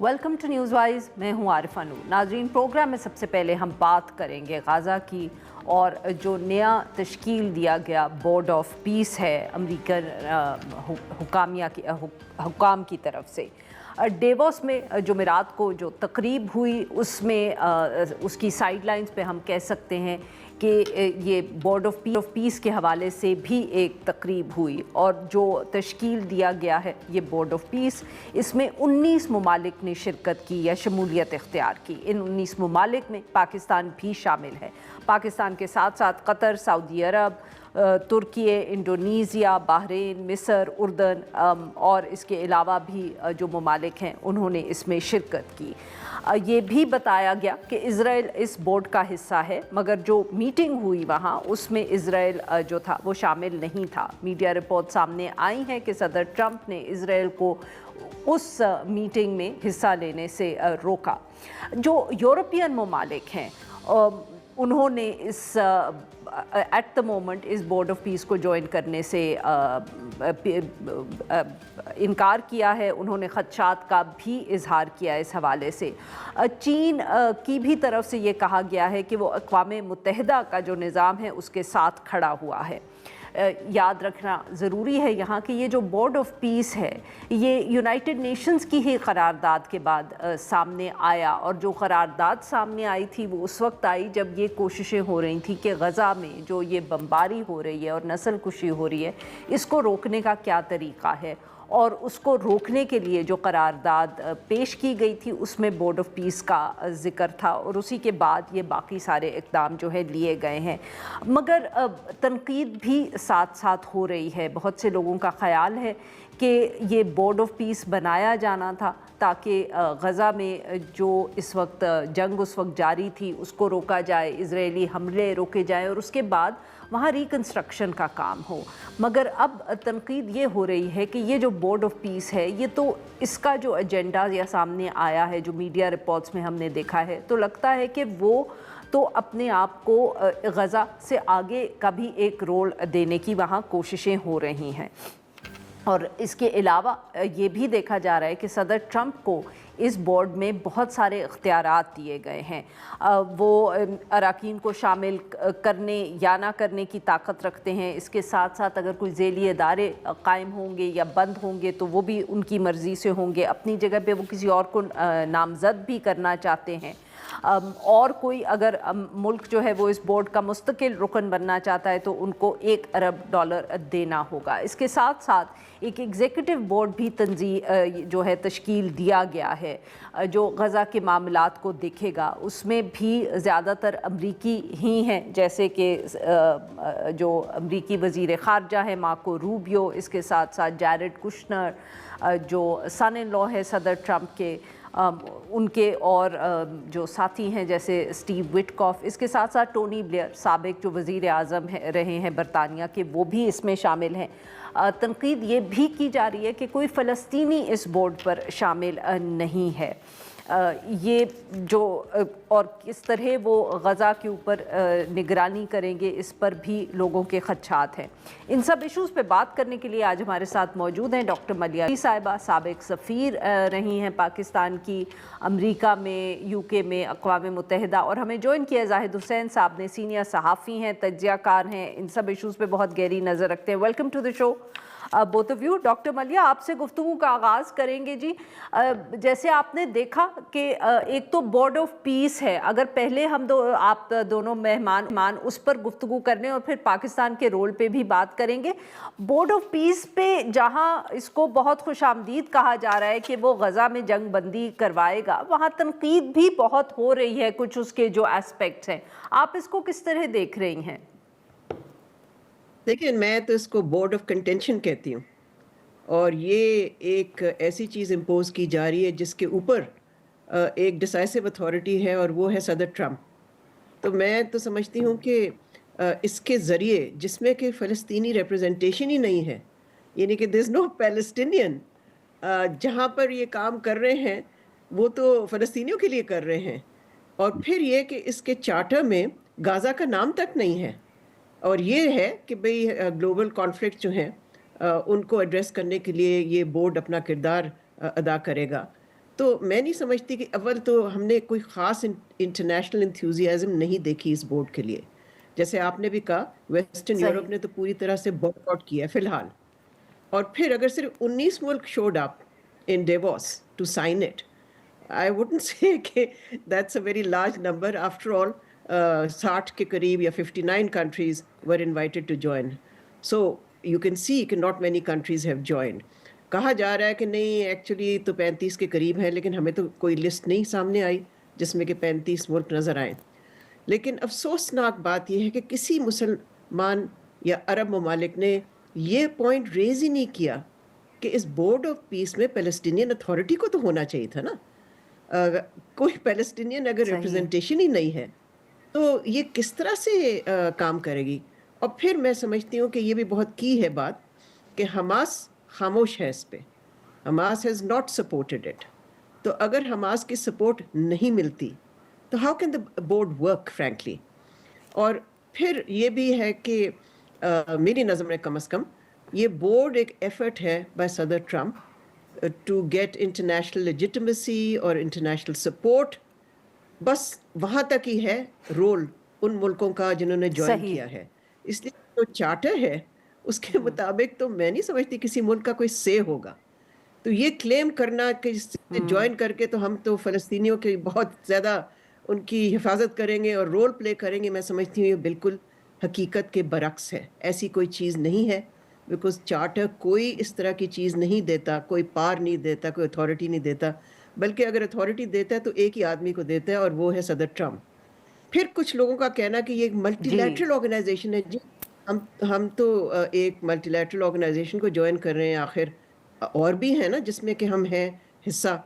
Welcome to news wise. मैं हूं आरिफा नूर। नाजरीन, प्रोग्राम में सबसे पहले हम बात करेंगे गाज़ा की और जो नया तश्कील दिया गया बोर्ड ऑफ पीस है अमरीकन हुकाम की तरफ से। डेवोस में जुमेरात को जो तकरीब हुई उसमें उसकी साइडलाइंस पे हम कह सकते हैं कि ये बोर्ड ऑफ पीस के हवाले से भी एक तकरीब हुई और जो तश्कील दिया गया है ये बोर्ड ऑफ पीस, इसमें 19 ममालिक ने शिरकत की या शमूलियत इख्तियार की। इन 19 ममालिक में पाकिस्तान भी शामिल है। पाकिस्तान के साथ साथ कतर, सऊदी अरब, तुर्की, इंडोनेशिया, बहरीन, मिस्र, उर्दन और इसके अलावा भी जो ममालिक हैं उन्होंने इसमें शिरकत की। ये भी बताया गया कि इज़राइल इस बोर्ड का हिस्सा है, मगर जो मीटिंग हुई वहाँ उसमें इज़राइल जो था वो शामिल नहीं था। मीडिया रिपोर्ट सामने आई है कि सदर ट्रंप ने इज़राइल को उस मीटिंग में हिस्सा लेने से रोका। जो यूरोपियन ममालिक हैं उन्होंने इस एट द मोमेंट इस बोर्ड ऑफ पीस को ज्वाइन करने से इनकार किया है। उन्होंने खदशात का भी इजहार किया इस हवाले से। चीन की भी तरफ से ये कहा गया है कि वो अक़वाम मुत्तहिदा का जो निज़ाम है उसके साथ खड़ा हुआ है। याद रखना ज़रूरी है यहाँ कि ये जो बोर्ड ऑफ पीस है ये यूनाइटेड नेशंस की ही करारदाद के बाद सामने आया, और जो करारदाद सामने आई थी वो उस वक्त आई जब ये कोशिशें हो रही थी कि गज़ा में जो ये बमबारी हो रही है और नस्ल कुशी हो रही है इसको रोकने का क्या तरीक़ा है, और उसको रोकने के लिए जो करारदाद पेश की गई थी उसमें बोर्ड ऑफ पीस का ज़िक्र था, और उसी के बाद ये बाकी सारे इक़दाम जो है लिए गए हैं। मगर तनकीद भी साथ साथ हो रही है। बहुत से लोगों का ख़याल है कि ये बोर्ड ऑफ पीस बनाया जाना था ताकि गज़ा में जो इस वक्त जंग उस वक्त जारी थी उसको रोका जाए, इजरायली हमले रोके जाएँ और उसके बाद वहाँ रिकन्स्ट्रक्शन का काम हो। मगर अब तनकीद ये हो रही है कि ये जो बोर्ड ऑफ पीस है ये तो इसका जो एजेंडा या सामने आया है, जो मीडिया रिपोर्ट्स में हमने देखा है, तो लगता है कि वो तो अपने आप को गज़ा से आगे का भी एक रोल देने की वहाँ कोशिशें हो रही हैं। और इसके अलावा ये भी देखा जा रहा है कि सदर ट्रंप को इस बोर्ड में बहुत सारे इख्तियारात दिए गए हैं। वो अरकान को शामिल करने या ना करने की ताकत रखते हैं। इसके साथ साथ अगर कोई ज़ैली इदारे कायम होंगे या बंद होंगे तो वो भी उनकी मर्ज़ी से होंगे। अपनी जगह पे वो किसी और को नामज़द भी करना चाहते हैं। और कोई अगर मुल्क जो है वो इस बोर्ड का मुस्तकिल रुकन बनना चाहता है तो उनको $1 अरब देना होगा। इसके साथ साथ एक एग्जीक्यूटिव बोर्ड भी जो है तश्कील दिया गया है जो गज़ा के मामलात को देखेगा। उसमें भी ज़्यादातर अमरीकी ही हैं, जैसे कि जो अमरीकी वज़ीर ख़ारजा है मार्को रूबियो, इसके साथ साथ जैरेड कुशनर जो सन इन लॉ है सदर ट्रंप के, उनके और जो साथी हैं जैसे स्टीव विटकॉफ, इसके साथ साथ टोनी ब्लेयर साबिक जो वज़ीर आज़म रहे हैं बरतानिया के, वो भी इसमें शामिल हैं। तनकीद ये भी की जा रही है कि कोई फ़लस्तीनी इस बोर्ड पर शामिल नहीं है। ये जो और किस तरह वो गज़ा के ऊपर निगरानी करेंगे इस पर भी लोगों के खदशात हैं। इन सब इश्यूज़ पे बात करने के लिए आज हमारे साथ मौजूद हैं डॉक्टर मलिया साहिबा, साबिक सफ़ीर रही हैं पाकिस्तान की अमेरिका में, यूके में, अक़वाम मुत्तहिदा, और हमें ज्वाइन किया जाहिद हुसैन साहब ने, सीनियर सहाफ़ी हैं, तज्ज़ियाकार हैं, इन सब इश्यूज़ पे बहुत गहरी नज़र रखते हैं। Welcome to the show both of you. Doctor Malia, आपसे गुफ्तगू का आगाज़ करेंगे जी। जैसे आपने देखा कि एक तो बोर्ड ऑफ पीस है, अगर पहले हम आप दोनों मेहमान उस पर गुफ्तगू करने और फिर पाकिस्तान के रोल पे भी बात करेंगे। बोर्ड ऑफ पीस पे जहां इसको बहुत खुशामदीद कहा जा रहा है कि वो गज़ा में जंग बंदी करवाएगा, वहाँ तनकीद भी बहुत हो रही है कुछ उसके जो एस्पेक्ट्स हैं। आप इसको किस तरह देख रही हैं? देखिए, मैं तो इसको बोर्ड ऑफ कंटेंशन कहती हूँ, और ये एक ऐसी चीज़ इम्पोज़ की जा रही है जिसके ऊपर एक डिसाइसिव अथॉरिटी है और वो है सदर ट्रंप। तो मैं तो समझती हूँ कि इसके ज़रिए, जिसमें कि फ़लस्तीनी रिप्रेजेंटेशन ही नहीं है, यानी कि देयर इज़ नो पैलेस्टीनियन, जहाँ पर ये काम कर रहे हैं वो तो फ़लस्तीनियों के लिए कर रहे हैं, और फिर ये कि इसके चार्टर में गाज़ा का नाम तक नहीं है। और ये है कि भाई ग्लोबल कॉन्फ्लिक्ट जो हैं उनको एड्रेस करने के लिए ये बोर्ड अपना किरदार अदा करेगा। تو میں نہیں سمجھتی کہ اول تو ہم نے کوئی خاص انٹرنیشنل انتھیوزیازم نہیں دیکھی اس بورڈ کے لیے. جیسے آپ نے بھی کہا ویسٹرن صحیح. یورپ نے تو پوری طرح سے بوائکاٹ آؤٹ کیا ہے فی الحال. اور پھر اگر صرف 19 ملک showed up in Davos to sign it, I wouldn't say کہ that's a very large number. After all, 60 کے قریب یا 59 countries were invited to join. So you can see کہ not many countries have joined. کہا جا رہا ہے کہ نہیں ایکچولی تو 35 کے قریب ہے, لیکن ہمیں تو کوئی لسٹ نہیں سامنے آئی جس میں کہ 35 ملک نظر آئیں. لیکن افسوسناک بات یہ ہے کہ کسی مسلمان یا عرب ممالک نے یہ پوائنٹ ریز ہی نہیں کیا کہ اس بورڈ آف پیس میں پیلسٹینین اتھارٹی کو تو ہونا چاہیے تھا نا. کوئی پیلسٹینین اگر صحیح. ریپرزنٹیشن ہی نہیں ہے تو یہ کس طرح سے کام کرے گی. اور پھر میں سمجھتی ہوں کہ یہ بھی بہت کی ہے بات کہ حماس خاموش ہے اس پہ. Hamas has not supported it. تو اگر حماس کی سپورٹ نہیں ملتی تو how can the board work frankly. اور پھر یہ بھی ہے کہ میری نظر میں کم از کم یہ بورڈ ایک ایفرٹ ہے بائی صدر ٹرمپ ٹو گیٹ انٹرنیشنل لیجٹمیسی اور انٹرنیشنل سپورٹ. بس وہاں تک ہی ہے رول ان ملکوں کا جنہوں نے جوائن صحیح. کیا ہے. اس لیے جو چارٹر ہے اس کے مطابق تو میں نہیں سمجھتی کسی ملک کا کوئی سے ہوگا. تو یہ کلیم کرنا کہ اس سے جوائن کر کے تو ہم تو فلسطینیوں کے بہت زیادہ ان کی حفاظت کریں گے اور رول پلے کریں گے, میں سمجھتی ہوں یہ بالکل حقیقت کے برعکس ہے. ایسی کوئی چیز نہیں ہے, بیکاز چارٹر کوئی اس طرح کی چیز نہیں دیتا, کوئی پار نہیں دیتا, کوئی اتھارٹی نہیں دیتا, بلکہ اگر اتھارٹی دیتا ہے تو ایک ہی آدمی کو دیتا ہے اور وہ ہے صدر ٹرمپ. پھر کچھ لوگوں کا کہنا کہ یہ ایک ملٹی جی. لیٹرل آرگنائزیشن ہے. جی ہم تو ایک ملٹی لیٹرل آرگنائزیشن کو جوائن کر رہے ہیں, آخر اور بھی ہیں نا جس میں کہ ہم ہیں حصہ.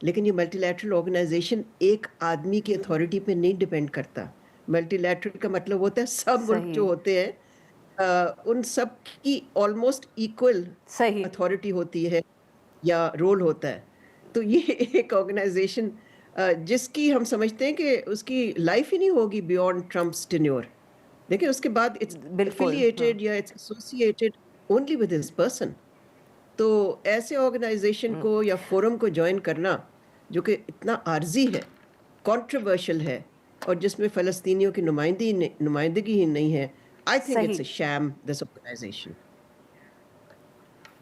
لیکن یہ ملٹی لیٹرل آرگنائزیشن ایک آدمی کی اتھارٹی پہ نہیں ڈیپینڈ کرتا. ملٹی لیٹرل کا مطلب ہوتا ہے سب ملک جو صحیح. ہوتے ہیں ان سب کی آلموسٹ ایکول صحیح. اتھارٹی ہوتی ہے یا رول ہوتا ہے. تو یہ ایک آرگنائزیشن جس کی ہم سمجھتے ہیں کہ اس کی لائف ہی نہیں ہوگی بیونڈ ٹرمپس ٹینیور. دیکھیں اس کے بعد اٹس بالکل. ہاں. ایفیلیٹڈ یا it's associated only with his person. تو ایسے آرگنائزیشن کو یا فورم کو جوائن کرنا جو کہ اتنا عارضی ہے, کنٹروورشل ہے, اور جس میں فلسطینیوں کی نمائندگی ہی نہیں ہے, آئی تھنک اٹس صحیح. اے شام دس آرگنائزیشن.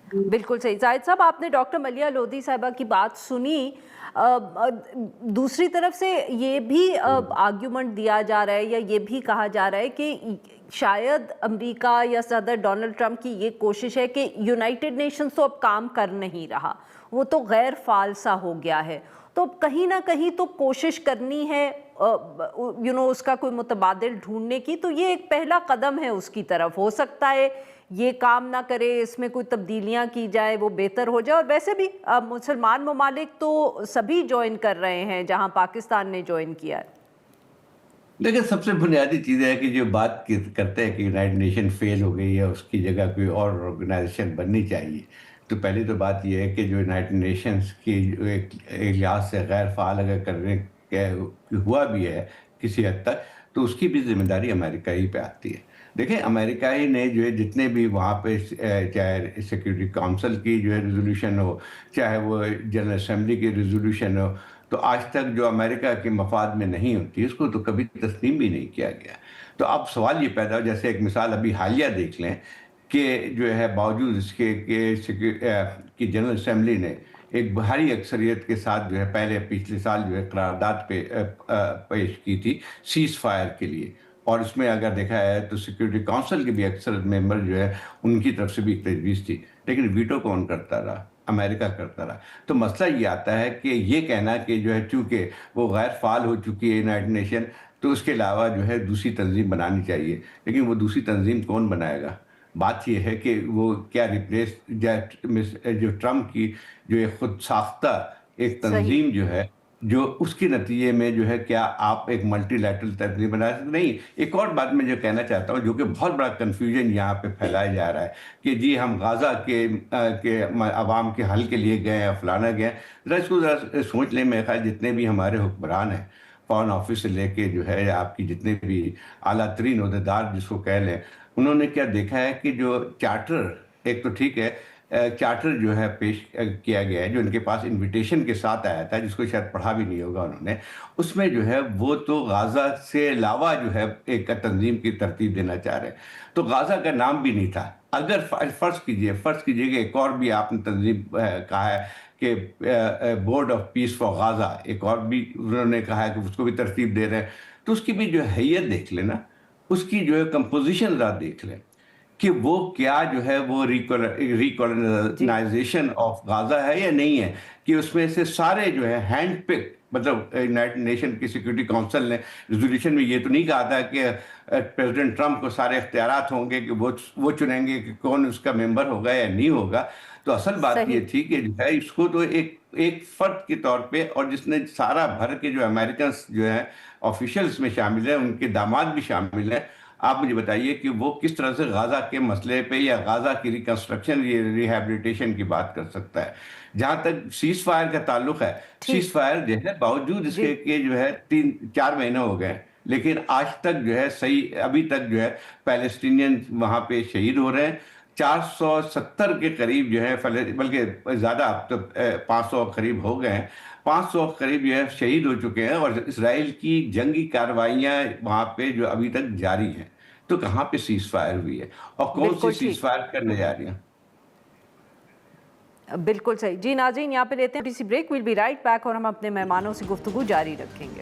بالکل صحیح. زاہد صاحب آپ نے ڈاکٹر ملیحہ لودھی صاحبہ کی بات سنی. دوسری طرف سے یہ بھی آرگیومنٹ دیا جا رہا ہے یا یہ بھی کہا جا رہا ہے کہ شاید امریکہ یا صدر ڈونلڈ ٹرمپ کی یہ کوشش ہے کہ یونائٹڈ نیشنز تو اب کام کر نہیں رہا, وہ تو غیر فعال سا ہو گیا ہے, تو کہیں نہ کہیں تو کوشش کرنی ہے اس کا کوئی متبادل ڈھونڈنے کی. تو یہ ایک پہلا قدم ہے اس کی طرف. ہو سکتا ہے یہ کام نہ کرے, اس میں کوئی تبدیلیاں کی جائے, وہ بہتر ہو جائے. اور ویسے بھی مسلمان ممالک تو سبھی جوائن کر رہے ہیں جہاں پاکستان نے جوائن کیا ہے. لیکن سب سے بنیادی چیز ہے کہ جو بات کرتے ہیں کہ یونائٹڈ نیشن فیل ہو گئی ہے, اس کی جگہ کوئی اور آرگنائزیشن بننی چاہیے. تو پہلی تو بات یہ ہے کہ جو یونائٹڈ نیشنز کی ایک لحاظ سے غیر فعال اگر کرنے ہوا بھی ہے کسی حد تک, تو اس کی بھی ذمہ داری امریکہ ہی پہ آتی ہے. دیکھیں امریکہ ہی نے جو ہے جتنے بھی وہاں پہ چاہے سیکورٹی کونسل کی جو ہے ریزولوشن ہو, چاہے وہ جنرل اسمبلی کی ریزولوشن ہو, تو آج تک جو امریکہ کے مفاد میں نہیں ہوتی اس کو تو کبھی تسلیم بھی نہیں کیا گیا. تو اب سوال یہ پیدا ہو, جیسے ایک مثال ابھی حالیہ دیکھ لیں کہ جو ہے باوجود اس کے کہ جنرل اسمبلی نے ایک بھاری اکثریت کے ساتھ جو ہے پچھلے سال جو ہے قرارداد پہ پیش کی تھی سیز فائر کے لیے, اور اس میں اگر دیکھا ہے تو سیکورٹی کونسل کے بھی اکثر ممبر جو ہے ان کی طرف سے بھی ایک تجویز تھی, لیکن ویٹو کون کرتا رہا؟ امریکہ کرتا رہا. تو مسئلہ یہ آتا ہے کہ یہ کہنا کہ جو ہے چونکہ وہ غیر فعال ہو چکی ہے یونائٹڈ نیشن, تو اس کے علاوہ جو ہے دوسری تنظیم بنانی چاہیے. لیکن وہ دوسری تنظیم کون بنائے گا؟ بات یہ ہے کہ وہ کیا ریپلیس جو ٹرمپ کی جو ایک خود ساختہ ایک تنظیم جو ہے, جو اس کے نتیجے میں جو ہے کیا آپ ایک ملٹی لیٹرل تنظیم بنا سکتے نہیں. ایک اور بات میں جو کہنا چاہتا ہوں, جو کہ بہت بڑا کنفیوژن یہاں پہ پھیلایا جا رہا ہے کہ جی ہم غزہ کے عوام کے حل کے لیے گئے ہیں, فلانا گئے. ذرا اس کو ذرا سوچ لیں. میرے خیال جتنے بھی ہمارے حکمران ہیں, فارن آفس سے لے کے جو ہے آپ کی جتنے بھی اعلیٰ ترین عہدیدار جس کو کہہ لیں, انہوں نے کیا دیکھا ہے کہ جو چارٹر ایک تو ٹھیک ہے चार्टर जो है पेश किया गया है, जो उनके पास इनविटेशन के साथ आया था, जिसको शायद पढ़ा भी नहीं होगा उन्होंने, उसमें जो है वो तो गाज़ा से अलावा जो है एक तंजीम की तरतीब देना चाह रहे हैं। तो गाज़ा का नाम भी नहीं था। अगर फ़र्ज़ कीजिए कि एक और भी आपने तंजीम कहा है कि board of peace for Gaza, एक और भी उन्होंने कहा है कि उसको भी तरतीब दे रहे हैं, तो उसकी भी जो हैयत देख लें ना, उसकी जो है कंपोजिशन ज़रा देख लें कि वो क्या जो है वो रिकॉलोनाइजेशन ऑफ गाज़ा है या नहीं है, कि उसमें से सारे जो है हैंड पिक, मतलब यूनाइटेड नेशन की सिक्योरिटी काउंसिल ने रेजोल्यूशन में ये तो नहीं कहा था कि प्रेसिडेंट ट्रंप को सारे इख्तियारात होंगे कि वो चुनेंगे कि कौन उसका मेंबर होगा या नहीं होगा। तो असल बात सही। ये थी कि जो है इसको तो एक फर्द के तौर पे, और जिसने सारा भर के जो अमेरिकन जो है ऑफिशियल्स में शामिल है, उनके दामाद भी शामिल हैं, आप मुझे बताइए कि वो किस तरह से गाज़ा के मसले पे या गाज़ा की रिकंस्ट्रक्शन, रिहैबिलिटेशन की बात कर सकता है। जहाँ तक सीज फायर का ताल्लुक है, ठीक। सीज फायर जो है बावजूद इसके जी। कि जो है 3-4 महीने हो गए, लेकिन आज तक जो है सही, अभी तक जो है पैलेस्टीनियन वहाँ पे शहीद हो रहे हैं। 470 के करीब जो है, बल्कि ज़्यादा, अब तो 500 करीब हो गए हैं, 500 करीब जो है शहीद हो चुके हैं, और इसराइल की जंगी कार्रवाइयाँ वहाँ पे जो अभी तक जारी हैं। तो कहाँ पे सीज फायर हुई है और कौन सी बिल्कुल सीज ठीक। फायर करने जा रही हैं? बिल्कुल सही। जी नाज़रीन, यहाँ पे लेते हैं किसी break, will be right back और हम अपने मेहमानों से गुफ्तगू जारी रखेंगे।